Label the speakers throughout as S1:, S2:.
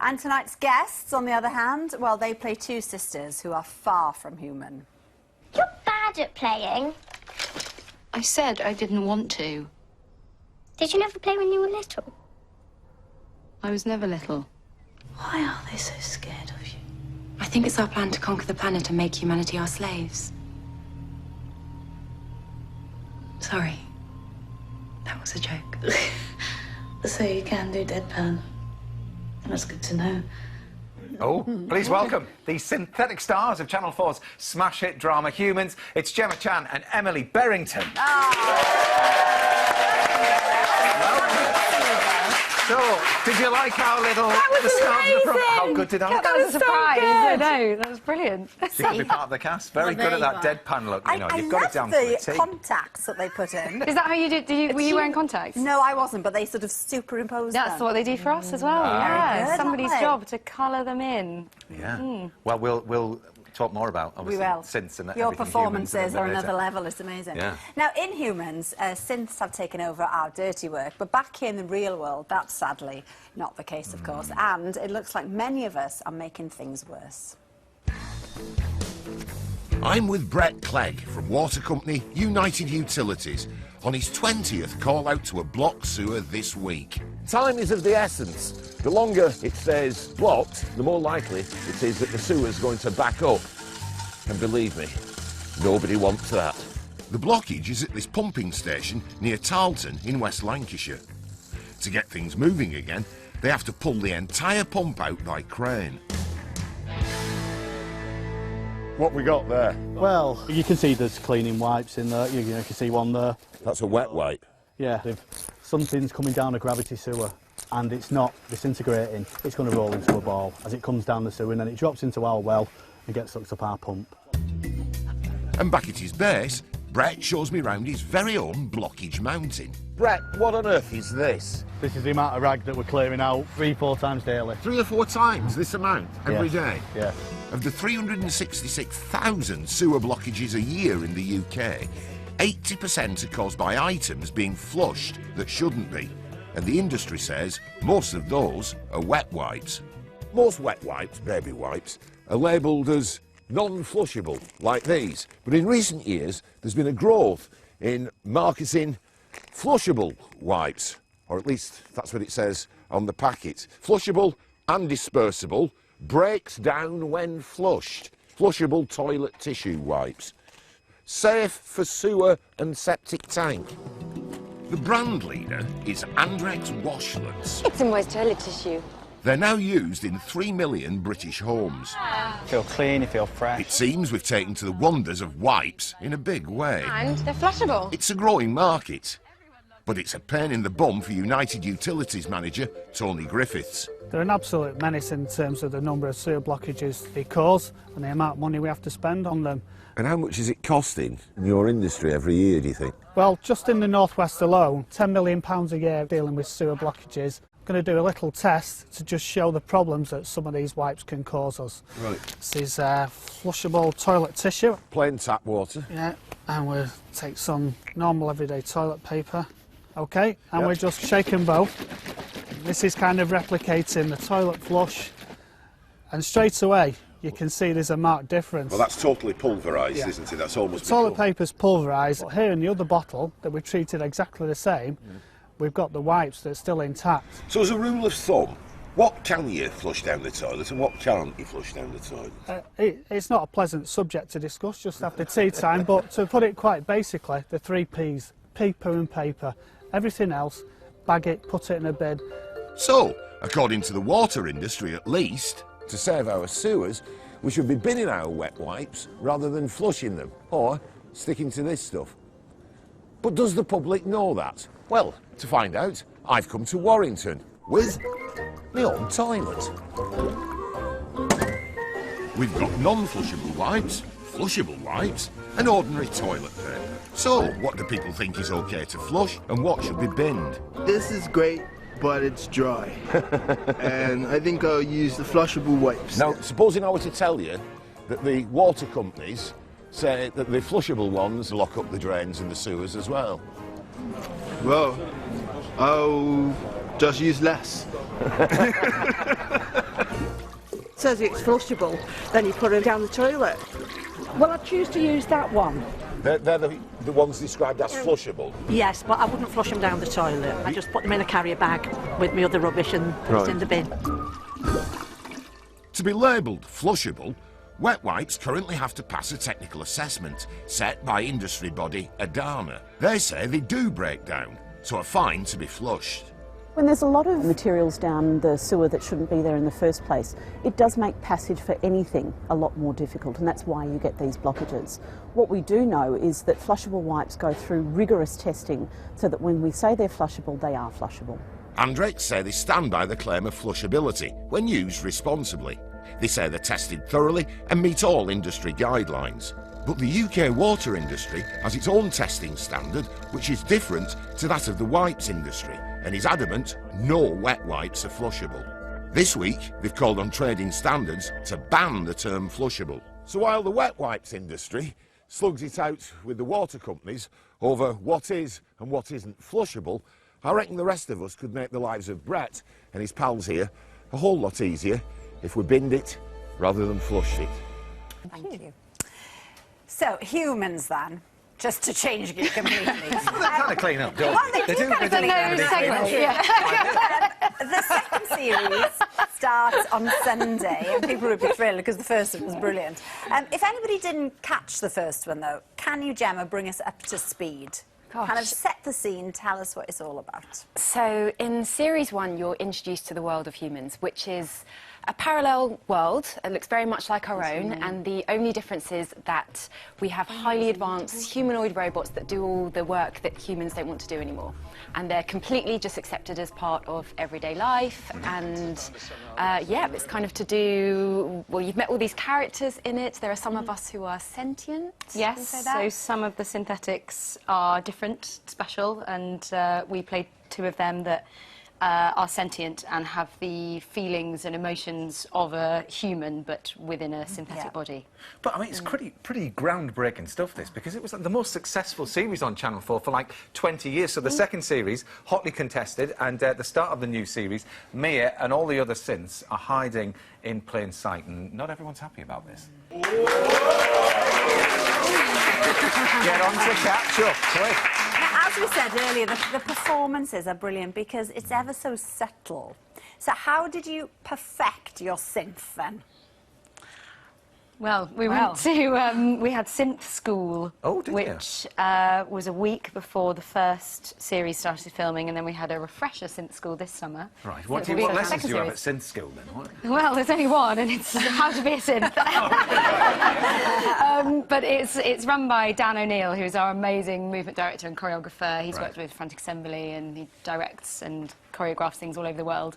S1: And tonight's guests, on the other hand, well, they play two sisters who are far from human.
S2: You're bad at playing.
S3: I said I didn't want to.
S2: Did you never play when you were little?
S3: I was never little.
S4: Why are they so scared of you?
S5: I think it's our plan to conquer the planet and make humanity our slaves. Sorry. That was a joke.
S4: So you can do deadpan. That's good to know.
S6: Oh, please welcome the synthetic stars of Channel 4's smash hit drama Humans. It's Gemma Chan and Emily Berrington. So, did you like our little...
S1: That was amazing!
S6: How good did that?
S1: That was a surprise.
S7: I know, that was brilliant.
S6: She could be part of the cast. Very good at that deadpan look, you know. You've got it down to a T.
S1: I love the contacts that they put in.
S7: Is that how you did? Were you wearing contacts?
S1: No, I wasn't, but they sort of superimposed them.
S7: That's what they do for us as well.
S1: Very good,
S7: Somebody's
S1: aren't they?
S7: job to colour them in.
S6: Yeah. Well, we'll talk more about, obviously, synths and
S1: Your
S6: everything
S1: performances
S6: Humans
S1: are
S6: later.
S1: another level. It's amazing.
S6: Yeah.
S1: Now, in Humans, synths have taken over our dirty work, but back here in the real world, that's sadly not the case, of course. And it looks like many of us are making things worse.
S8: I'm with Brett Clegg from water company United Utilities on his 20th call out to a blocked sewer this week.
S9: Time is of the essence. The longer it stays blocked, the more likely it is that the sewer's going to back up. And believe me, nobody wants that.
S8: The blockage is at this pumping station near Tarleton in West Lancashire. To get things moving again, they have to pull the entire pump out by crane.
S9: What we got there?
S10: Well, you can see there's cleaning wipes in there. You can see one there.
S9: That's a wet wipe.
S10: Yeah, if something's coming down a gravity sewer and it's not disintegrating, it's going to roll into a ball as it comes down the sewer and then it drops into our well and gets sucked up our pump.
S8: And back at his base, Brett shows me round his very own blockage mountain.
S9: Brett, what on earth is this?
S10: This is the amount of rag that we're clearing out 3-4 times daily.
S8: 3 or 4 times this amount every day?
S10: Yeah.
S8: Of the 366,000 sewer blockages a year in the UK, 80% are caused by items being flushed that shouldn't be. And the industry says most of those are wet wipes.
S9: Most wet wipes, baby wipes, are labelled as non-flushable, like these. But in recent years, there's been a growth in marketing flushable wipes, or at least that's what it says on the packet. Flushable and dispersible, breaks down when flushed. Flushable toilet tissue wipes. Safe for sewer and septic tank. The brand leader is Andrex Washlets.
S3: It's a moist toilet tissue.
S8: They're now used in 3 million British homes.
S10: You feel clean, you feel fresh.
S8: It seems we've taken to the wonders of wipes in a big way.
S3: And they're flushable.
S8: It's a growing market, but it's a pain in the bum for United Utilities manager Tony Griffiths.
S10: They're an absolute menace in terms of the number of sewer blockages they cause and the amount of money we have to spend on them.
S9: And how much is it costing in your industry every year, do you think?
S10: Well, just in the northwest alone, £10 million a year dealing with sewer blockages. I'm going to do a little test to just show the problems that some of these wipes can cause us.
S9: Right.
S10: This is flushable toilet tissue.
S9: Plain tap water.
S10: Yeah, and we'll take some normal everyday toilet paper. OK, and we just shake them both. This is kind of replicating the toilet flush. And straight away, you can see there's a marked difference.
S9: Well, that's totally pulverised, isn't it? That's almost...
S10: Toilet paper's pulverised. Here in the other bottle that we treated exactly the same, we've got the wipes that's still intact.
S9: So as a rule of thumb, what can you flush down the toilet and what can't you flush down the toilet?
S10: It's not a pleasant subject to discuss just after tea time, but to put it quite basically, the 3 Ps, paper and paper. Everything else, bag it, put it in a bin.
S8: So, according to the water industry at least,
S9: To save our sewers, we should be binning our wet wipes rather than flushing them, or sticking to this stuff. But does the public know that? Well, to find out, I've come to Warrington with my own toilet.
S8: we've got non-flushable wipes, flushable wipes, and ordinary toilet paper. So, what do people think is okay to flush and what should be binned?
S11: This is great, but it's dry. And I think I'll use the flushable wipes.
S9: Now, supposing I were to tell you that the water companies say that the flushable ones lock up the drains and the sewers as well.
S11: Well, I'll just use less.
S12: says it's flushable, then you put them down the toilet.
S13: Well, I choose to use that one.
S9: They're the ones described as flushable.
S13: Yes, but I wouldn't flush them down the toilet. I just put them in a carrier bag with my other rubbish and put it in the bin.
S8: To be labelled flushable, wet wipes currently have to pass a technical assessment set by industry body Adana. They say they do break down, so are fine to be flushed.
S14: When there's a lot of materials down the sewer that shouldn't be there in the first place, it does make passage for anything a lot more difficult, and that's why you get these blockages. What we do know is that flushable wipes go through rigorous testing so that when we say they're flushable, they are flushable.
S8: Andrex say they stand by the claim of flushability when used responsibly. They say they're tested thoroughly and meet all industry guidelines. But the UK water industry has its own testing standard, which is different to that of the wipes industry, and is adamant no wet wipes are flushable. This week, they've called on trading standards to ban the term flushable.
S9: So while the wet wipes industry slugs it out with the water companies over what is and what isn't flushable, I reckon the rest of us could make the lives of Brett and his pals here a whole lot easier if we binned it rather than flushed it.
S1: Thank you. So, humans then, just to change gear completely.
S6: They kind of clean up, don't
S1: Well,
S6: they?
S1: they do kind of clean up. The second series starts on Sunday, and people would be thrilled because the first one was brilliant. If anybody didn't catch the first one, though, can you, Gemma, bring us up to speed?
S5: Gosh.
S1: Kind of set the scene, tell us what it's all about.
S5: So in series 1, you're introduced to the world of humans, which is a parallel world. It looks very much like our own, and the only difference is that we have highly advanced humanoid robots that do all the work that humans don't want to do anymore. And they're completely just accepted as part of everyday life. And yeah, it's kind of to do, well, you've met all these characters in it. There are some of us who are sentient.
S7: Yes, so some of the synthetics are different, special, and we played 2 of them that are sentient and have the feelings and emotions of a human, but within a synthetic body.
S6: But I mean, it's pretty groundbreaking stuff, this, because it was like the most successful series on Channel 4 for like 20 years. So the second series, hotly contested, and at the start of the new series, Mia and all the other synths are hiding in plain sight, and not everyone's happy about this. Get on to catch up, quick.
S1: As we said earlier, the performances are brilliant because it's ever so subtle. So how did you perfect your synth then?
S7: Well, we went to, we had synth school, which was a week before the first series started filming, and then we had a refresher synth school this summer.
S6: Right, what lessons do you have at synth school then? What?
S7: Well, there's only one, and it's how to be a synth. But it's run by Dan O'Neill, who's our amazing movement director and choreographer. He's worked with Frantic Assembly, and he directs and choreographs things all over the world.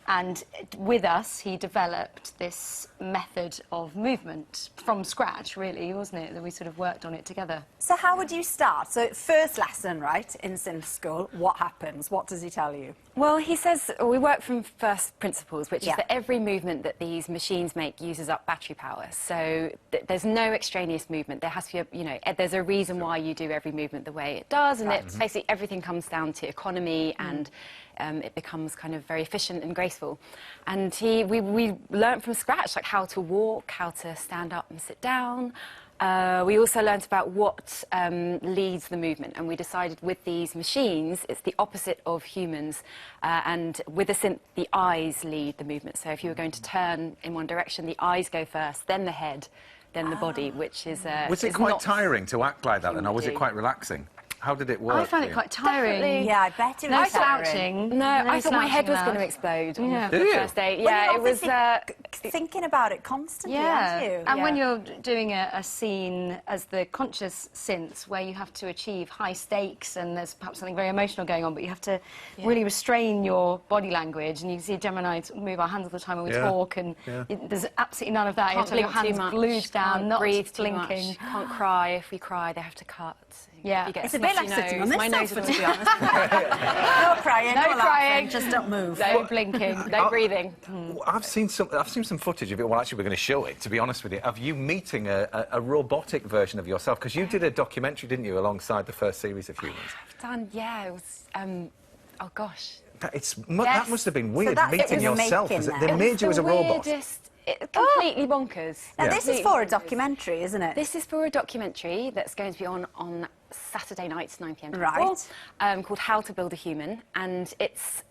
S7: And with us, he developed this method of movement from scratch, really, wasn't it? That we sort of worked on it together.
S1: So how would you start? So first lesson, right, in synth school, what happens? What does he tell you?
S5: Well, he says we work from first principles, which is that every movement that these machines make uses up battery power. So there's no extraneous movement. There has to be, there's a reason why you do every movement the way it does, and basically everything comes down to economy and it becomes kind of very efficient and graceful. And we learnt from scratch, like how to walk, how to stand up and sit down. We also learnt about what leads the movement, and we decided with these machines, it's the opposite of humans, and with a synth, the eyes lead the movement. So if you were going to turn in one direction, the eyes go first, then the head, then the body, which is
S6: Was it quite tiring to act like that, then, or was it quite relaxing? How did it work?
S7: I found it quite tiring.
S5: Definitely.
S1: Yeah, I bet it was
S7: no
S1: tiring.
S7: slouching.
S5: No, I thought my head was
S7: allowed.
S5: going to explode on
S7: Yeah.
S5: the first day. Yeah, it was...
S1: thinking about it constantly, aren't you?
S7: And when you're doing a scene as the conscious synths where you have to achieve high stakes and there's perhaps something very emotional going on, but you have to really restrain your body language, and you see Gemma and I move our hands all the time when we talk, and there's absolutely none of that. You have to have your hands glued down, not
S5: breathe
S7: blinking.
S5: Too much. Can't cry. If we cry, they have to cut.
S7: Yeah,
S1: it's a bit like sitting on this sofa, to be honest.
S7: No
S1: crying,
S7: no
S1: crying,
S7: crying,
S1: just don't move.
S5: No blinking, no breathing.
S6: I've seen some footage of it. Well, actually, we're going to show it, to be honest with you, of you meeting a robotic version of yourself, because you did a documentary, didn't you, alongside the first series of Humans?
S5: I've done, it was, oh gosh.
S6: That must have been weird,
S1: So
S6: meeting yourself. They made you as a robot.
S5: completely bonkers.
S1: Now, this is for a documentary, isn't it?
S5: This is for a documentary that's going to be on Saturday nights, 9 p.m.
S1: Right.
S5: Called How to Build a Human, and it's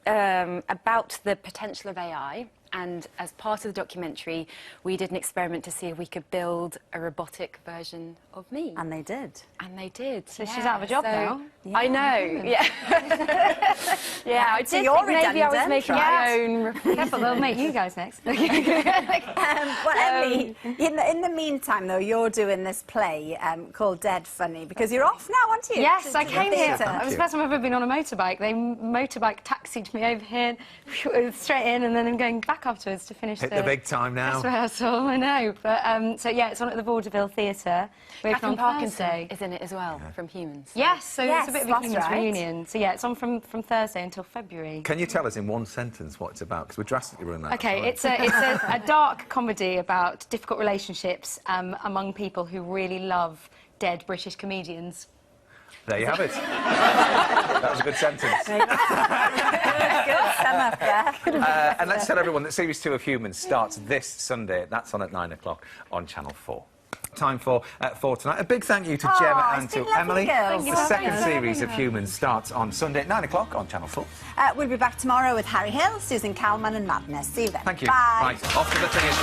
S5: about the potential of AI. And as part of the documentary, we did an experiment to see if we could build a robotic version of me.
S1: And they did.
S5: And they did.
S7: So she's out of a job now.
S5: Yeah. I know. Yeah. Yeah. I did
S1: you're
S5: think maybe I was making my own.
S7: Careful, they'll make you guys next.
S1: Well, Emily, in the meantime, though, you're doing this play called Dead Funny, because you're off now, aren't you?
S7: Yes,
S1: to
S7: I
S1: the
S7: came here.
S1: theatre.
S7: It was the first time I've ever been on a motorbike. They motorbike taxied me over here, straight in, and then I'm going back afterwards to finish
S6: Hit the big time now.
S7: rehearsal. I know. But so yeah, it's on at the Vaudeville Theatre.
S5: Catherine Parkinson is in it as well, from Humans.
S7: Yes, so it's a bit of a
S1: that's
S7: Humans
S1: right.
S7: reunion. So yeah, it's on from Thursday until February.
S6: Can you tell us in one sentence what it's about? Because we're drastically running out of
S7: Okay,
S6: time.
S7: it's a dark comedy about difficult relationships among people who really love dead British comedians.
S6: There you have it. That was a good sentence.
S1: Good sum up there.
S6: And let's tell everyone that Series 2 of Humans starts this Sunday. That's on at 9 o'clock on Channel 4. Time for tonight. A big thank you to Gemma and
S1: it's
S6: to
S1: been lovely,
S6: Emily.
S1: girls.
S6: The second series of Humans starts on Sunday at 9 o'clock on Channel 4.
S1: We'll be back tomorrow with Harry Hill, Susan Calman and Madness. See you then.
S6: Thank you.
S1: Bye.
S6: Right, off to the finish.